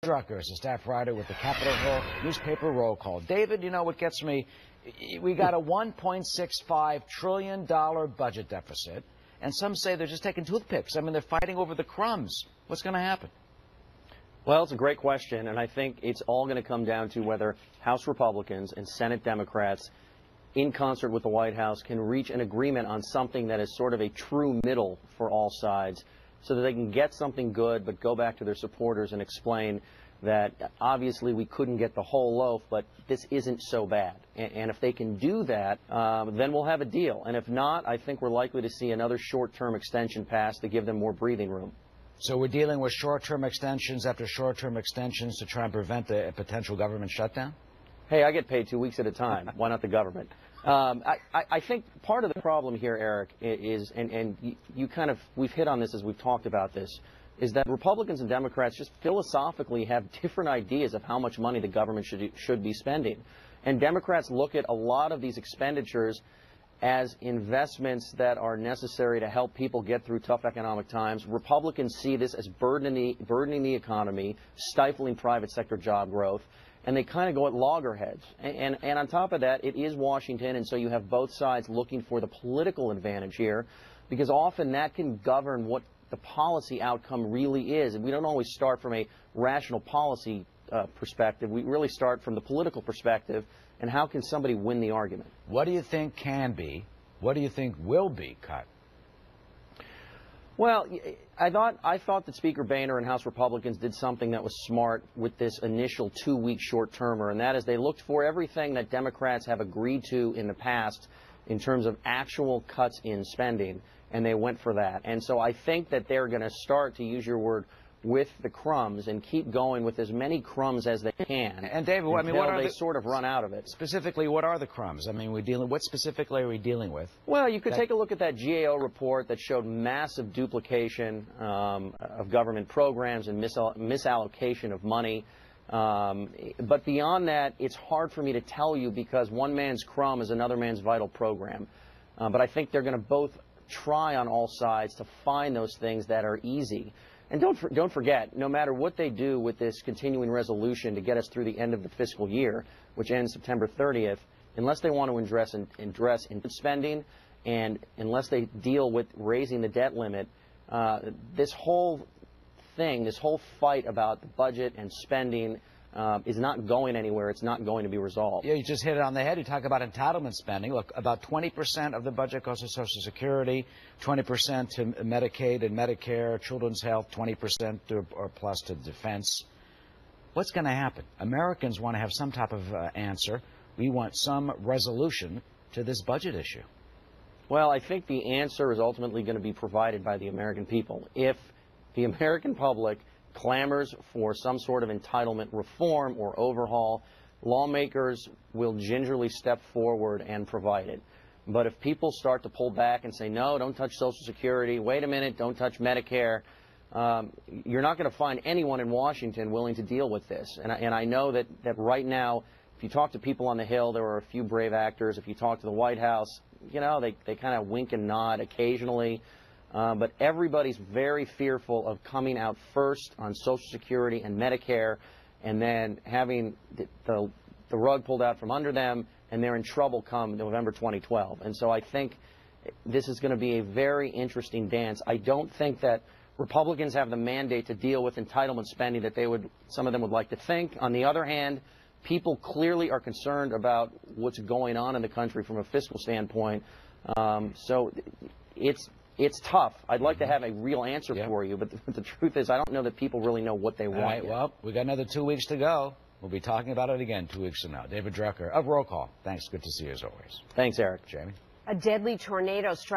Drucker is a staff writer with the Capitol Hill newspaper roll call. David, you know what gets me? We got a $1.65 trillion budget deficit, and some say they're just taking toothpicks. I mean, they're fighting over the crumbs. What's going to happen? Well, it's a great question, and I think it's all going to come down to whether House Republicans and Senate Democrats, in concert with the White House, can reach an agreement on something that is sort of a true middle for all sides, so that they can get something good but go back to their supporters and explain that obviously we couldn't get the whole loaf, but this isn't so bad. And if they can do that, then we'll have a deal. And if not, I think we're likely to see another short-term extension passed to give them more breathing room. So we're dealing with short-term extensions after short-term extensions to try and prevent a potential government shutdown? Hey, I get paid 2 weeks at a time. Why not the government? I think part of the problem here, Eric, is, and we've hit on this as we've talked about this, is that Republicans and Democrats just philosophically have different ideas of how much money the government should be spending. And Democrats look at a lot of these expenditures as investments that are necessary to help people get through tough economic times. Republicans see this as burdening the economy, stifling private sector job growth, and they kind of go at loggerheads. And on top of that, it is Washington, and so you have both sides looking for the political advantage here, because often that can govern what the policy outcome really is. And we don't always start from a rational policy perspective. We really start from the political perspective, and how can somebody win the argument? What do you think can be, what do you think will be cut? Well, I thought that Speaker Boehner and House Republicans did something that was smart with this initial 2-week short-termer, and that is they looked for everything that Democrats have agreed to in the past in terms of actual cuts in spending, and they went for that. And so I think that they're going to start, to use your word, with the crumbs and keep going with as many crumbs as they can. And David, I mean, what are they sort of run out of it? Specifically, what are the crumbs? I mean, what specifically are we dealing with? Well, you could take a look at that GAO report that showed massive duplication of government programs and misallocation of money. But beyond that, it's hard for me to tell you, because one man's crumb is another man's vital program. But I think they're going to both try on all sides to find those things that are easy. And don't forget, no matter what they do with this continuing resolution to get us through the end of the fiscal year, which ends September 30th, unless they want to address spending, and unless they deal with raising the debt limit, this whole thing, this whole fight about the budget and spending is not going anywhere. It's not going to be resolved. Yeah, you just hit it on the head. You talk about entitlement spending. Look, about 20% of the budget goes to Social Security, 20% to Medicaid and Medicare, Children's Health, 20% or plus to defense. What's going to happen? Americans want to have some type of answer. We want some resolution to this budget issue. Well, I think the answer is ultimately going to be provided by the American people. If the American public clamors for some sort of entitlement reform or overhaul, lawmakers will gingerly step forward and provide it. But if people start to pull back and say, no, don't touch Social Security, wait a minute, don't touch Medicare, you're not going to find anyone in Washington willing to deal with this. And I know that right now, if you talk to people on the Hill, there are a few brave actors. If you talk to the White House, you know, they kind of wink and nod occasionally. But everybody's very fearful of coming out first on Social Security and Medicare, and then having the rug pulled out from under them, and they're in trouble come November 2012. And so I think this is going to be a very interesting dance. I don't think that Republicans have the mandate to deal with entitlement spending that some of them would like to think. On the other hand, people clearly are concerned about what's going on in the country from a fiscal standpoint. So it's tough. I'd like to have a real answer for you, but the truth is I don't know that people really know what they want. All right, well, we got another 2 weeks to go. We'll be talking about it again 2 weeks from now. David Drucker of Roll Call. Thanks. Good to see you as always. Thanks, Eric. Jamie? A deadly tornado struck